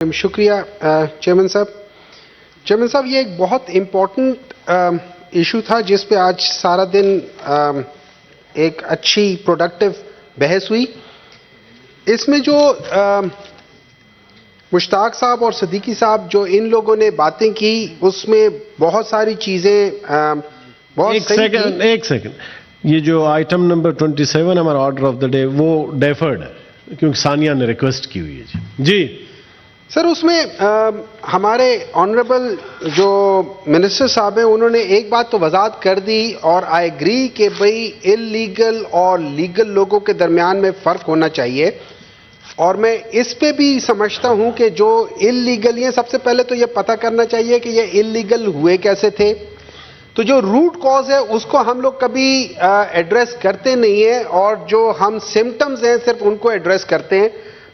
शुक्रिया चेयरमैन साहब। ये एक बहुत इम्पोर्टेंट इशू था जिस पे आज सारा दिन एक अच्छी प्रोडक्टिव बहस हुई। इसमें जो मुश्ताक साहब और सिद्दीकी साहब जो इन लोगों ने बातें की उसमें बहुत सारी चीजें बहुत एक सेकंड ये जो आइटम नंबर 27 हमारा ऑर्डर ऑफ द डे वो डेफर्ड है क्योंकि सानिया ने रिक्वेस्ट की हुई है जी। सर उसमें हमारे ऑनरेबल जो मिनिस्टर साहब हैं उन्होंने एक बात तो वजाहत कर दी और आई एग्री कि भाई इलीगल और लीगल लोगों के दरमियान में फ़र्क होना चाहिए। और मैं इस पे भी समझता हूं कि जो इलीगल हैं सबसे पहले तो ये पता करना चाहिए कि ये इलीगल हुए कैसे थे। तो जो रूट कॉज है उसको हम लोग कभी एड्रेस करते नहीं है और जो हम सिम्टम्स हैं सिर्फ उनको एड्रेस करते हैं।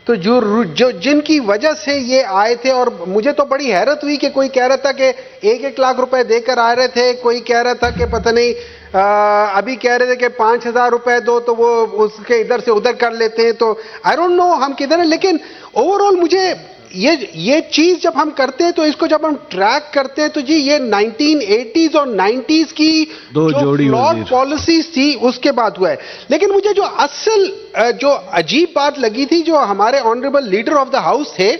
तो जो जिनकी वजह से ये आए थे, और मुझे तो बड़ी हैरत हुई कि कोई कह रहा था कि 1-1 लाख रुपए देकर आ रहे थे, कोई कह रहा था कि पता नहीं अभी कह रहे थे कि 5,000 रुपए दो तो वो उसके इधर से उधर कर लेते हैं। तो आई डोंट नो हम किधर हैं, लेकिन ओवरऑल मुझे ये चीज जब हम करते हैं तो इसको जब हम ट्रैक करते हैं तो जी ये 1980s और 90s की दो जो जोड़ी फ्लॉड पॉलिसीज थी उसके बाद हुआ है। लेकिन मुझे जो असल जो अजीब बात लगी थी, जो हमारे honourable leader of the house थे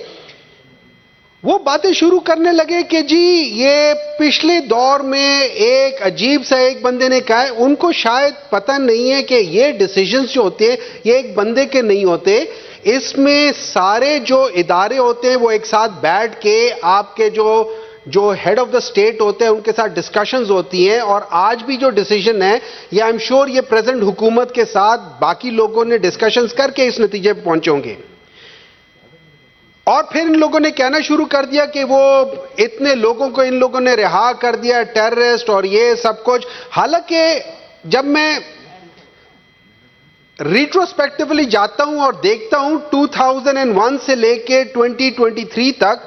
वो बातें शुरू करने लगे कि जी ये पिछले दौर में एक अजीब सा एक बंदे ने कहा है, उनको शायद पता नहीं है कि ये डिसीजंस जो होते हैं ये एक बंदे के नहीं होते, इसमें सारे जो इदारे होते हैं वो एक साथ बैठ के आपके जो हेड ऑफ द स्टेट होते हैं उनके साथ डिस्कशंस होती हैं। और आज भी जो डिसीजन है ये आई एम श्योर ये प्रेजेंट हुकूमत के साथ बाकी लोगों ने डिस्कशंस करके इस नतीजे पर पहुंचे होंगे। और फिर इन लोगों ने कहना शुरू कर दिया कि वो इतने लोगों को इन लोगों ने रिहा कर दिया, टेररिस्ट और ये सब कुछ। हालांकि जब मैं रिट्रोस्पेक्टिवली जाता हूं और देखता हूं 2001 से लेके 2023 तक,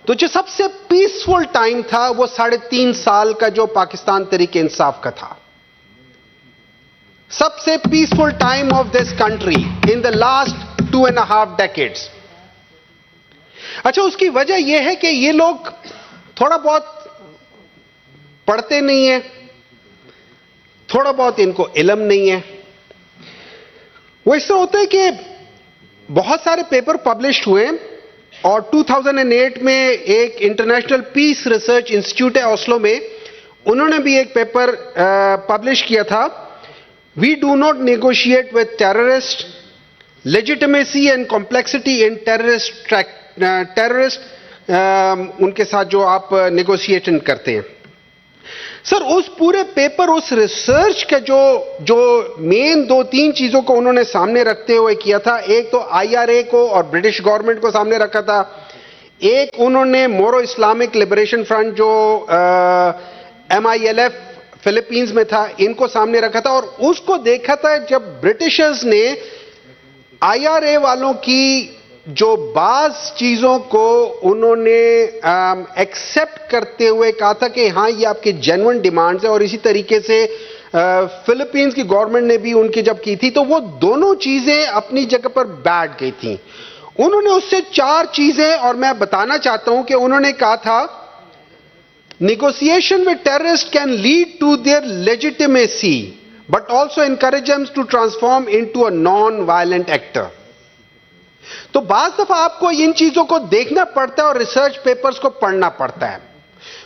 तो जो सबसे पीसफुल टाइम था वो 3.5 साल का जो पाकिस्तान तहरीक इंसाफ का था। सबसे peaceful time of this country in the last 2.5 decades। अच्छा, उसकी वजह यह है कि ये लोग थोड़ा बहुत पढ़ते नहीं है, थोड़ा बहुत इनको इल्म नहीं है। वो इससे होता है कि बहुत सारे पेपर पब्लिश हुए और 2008 में एक इंटरनेशनल पीस रिसर्च इंस्टीट्यूट है ओस्लो में, उन्होंने भी एक पेपर पब्लिश किया था, we do not negotiate with terrorist, legitimacy and complexity in terrorist उनके साथ जो आप नेगोशिएशन करते हैं। सर उस पूरे पेपर, उस रिसर्च का जो मेन 2-3 चीजों को उन्होंने सामने रखते हुए किया था, एक तो IRA को और ब्रिटिश गवर्नमेंट को सामने रखा था, एक उन्होंने मोरो इस्लामिक लिबरेशन फ्रंट जो MILF फिलीपींस में था इनको सामने रखा था। और उसको देखा था जब ब्रिटिशर्स ने IRA वालों की जो बाज चीजों को उन्होंने एक्सेप्ट करते हुए कहा था कि हाँ ये आपके जेन्युइन डिमांड्स है, और इसी तरीके से फिलीपींस की गवर्नमेंट ने भी उनकी जब की थी तो वो दोनों चीजें अपनी जगह पर बैठ गई थी। उन्होंने उससे 4 चीजें, और मैं बताना चाहता हूं कि उन्होंने कहा था negotiation with terrorist can lead to their legitimacy but also encourage them to transform into a non violent actor. तो बाज दफा आपको इन चीजों को देखना पड़ता है और रिसर्च पेपर्स को पढ़ना पड़ता है।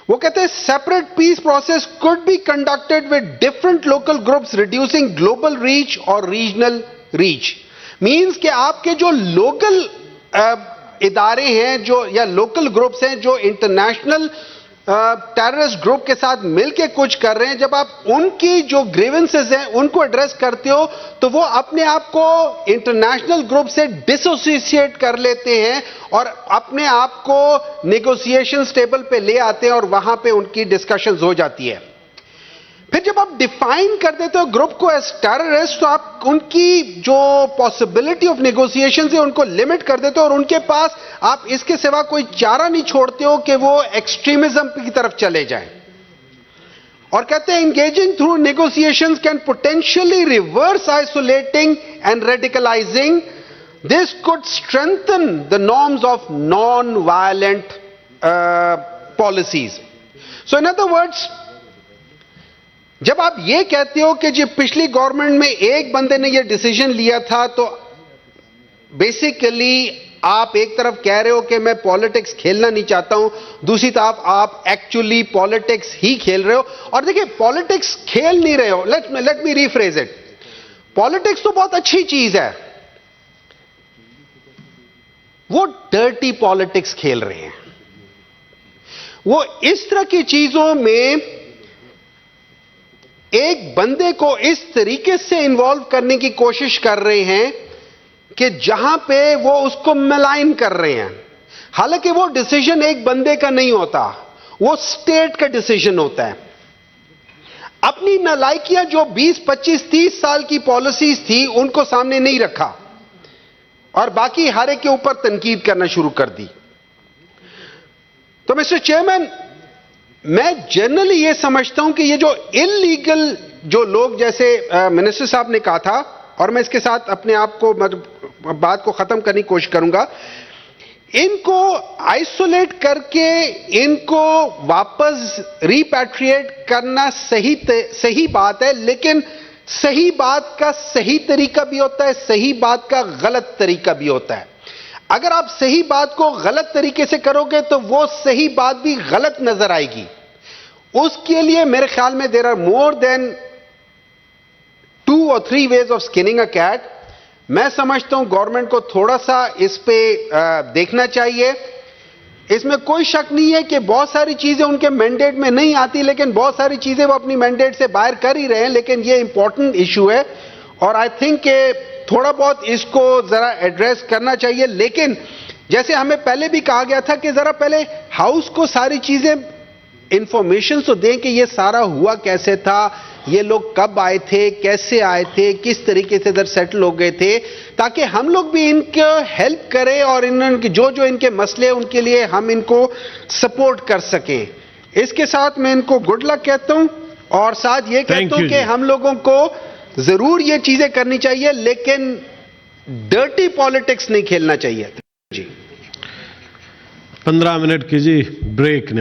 वो कहते हैं separate peace process could be conducted with different local groups reducing global reach और रीजनल रीच। मींस कि आपके जो लोकल इदारे हैं जो या लोकल ग्रुप्स हैं जो इंटरनेशनल टेररिस्ट ग्रुप के साथ मिलके कुछ कर रहे हैं, जब आप उनकी जो ग्रीवेंसेस हैं उनको एड्रेस करते हो तो वो अपने आप को इंटरनेशनल ग्रुप से डिसोसिएट कर लेते हैं और अपने आप को नेगोशिएशंस टेबल पे ले आते हैं और वहां पे उनकी डिस्कशंस हो जाती है। फिर जब आप डिफाइन कर देते हो ग्रुप को एज टेररिस्ट तो आप उनकी जो पॉसिबिलिटी ऑफ नेगोशिएशन है उनको लिमिट कर देते हो और उनके पास आप इसके सिवा कोई चारा नहीं छोड़ते हो कि वो एक्सट्रीमिज्म की तरफ चले जाएं। और कहते हैं engaging through negotiations can potentially reverse isolating and radicalising this could strengthen the norms of non-violent policies. So in other words, जब आप ये कहते हो कि जी पिछली गवर्नमेंट में एक बंदे ने ये डिसीजन लिया था, तो बेसिकली आप एक तरफ कह रहे हो कि मैं पॉलिटिक्स खेलना नहीं चाहता हूं, दूसरी तरफ आप एक्चुअली पॉलिटिक्स ही खेल रहे हो. और देखिए, पॉलिटिक्स खेल नहीं रहे हो. Let me rephrase it. Politics तो बहुत अच्छी चीज है, वो डर्टी पॉलिटिक्स खेल रहे हैं. वो इस तरह की चीजों में एक बंदे को इस तरीके से इन्वॉल्व करने की कोशिश कर रहे हैं कि जहां पे वो उसको मलाइन कर रहे हैं. हालांकि वो डिसीजन एक बंदे का नहीं होता, वो स्टेट का डिसीजन होता है. अपनी नालायकियां जो 20, 25, 30 साल की पॉलिसीज थी उनको सामने नहीं रखा और बाकी हर एक के ऊपर तनकीद करना शुरू कर दी. तो मिस्टर चेयरमैन, मैं जनरली यह समझता हूं कि ये जो इलीगल जो लोग, जैसे मिनिस्टर साहब ने कहा था, और मैं इसके साथ अपने आप को बात को खत्म करने की कोशिश करूंगा, इनको आइसोलेट करके इनको वापस रिपैट्रिएट करना सही बात है, लेकिन सही बात का सही तरीका भी होता है, सही बात का गलत तरीका भी होता है. अगर आप सही बात को गलत तरीके से करोगे तो वो सही बात भी गलत नजर आएगी. उसके लिए मेरे ख्याल में there are more than 2 or 3 ways of skinning a cat. मैं समझता हूं गवर्नमेंट को थोड़ा सा इस पे देखना चाहिए. इसमें कोई शक नहीं है कि बहुत सारी चीजें उनके मैंडेट में नहीं आती, लेकिन बहुत सारी चीजें वो अपनी मैंडेट से बाहर कर ही रहे हैं. लेकिन ये इंपॉर्टेंट इशू है और आई थिंक कि थोड़ा बहुत इसको जरा एड्रेस करना चाहिए. लेकिन जैसे हमें पहले भी कहा गया था कि जरा पहले हाउस को सारी चीजें इंफॉर्मेशन तो दें कि ये सारा हुआ कैसे था, ये लोग कब आए थे, कैसे आए थे, किस तरीके से इधर सेटल हो गए थे, ताकि हम लोग भी इनको हेल्प करें और इनके जो इनके मसले हैं उनके लिए हम इनको सपोर्ट कर सकें. इसके साथ मैं इनको गुड लक कहता हूं और साथ ये कहता हूं कि हम लोगों को जरूर ये चीजें करनी चाहिए, लेकिन डर्टी पॉलिटिक्स नहीं खेलना चाहिए. जी 15 मिनट की जी ब्रेक.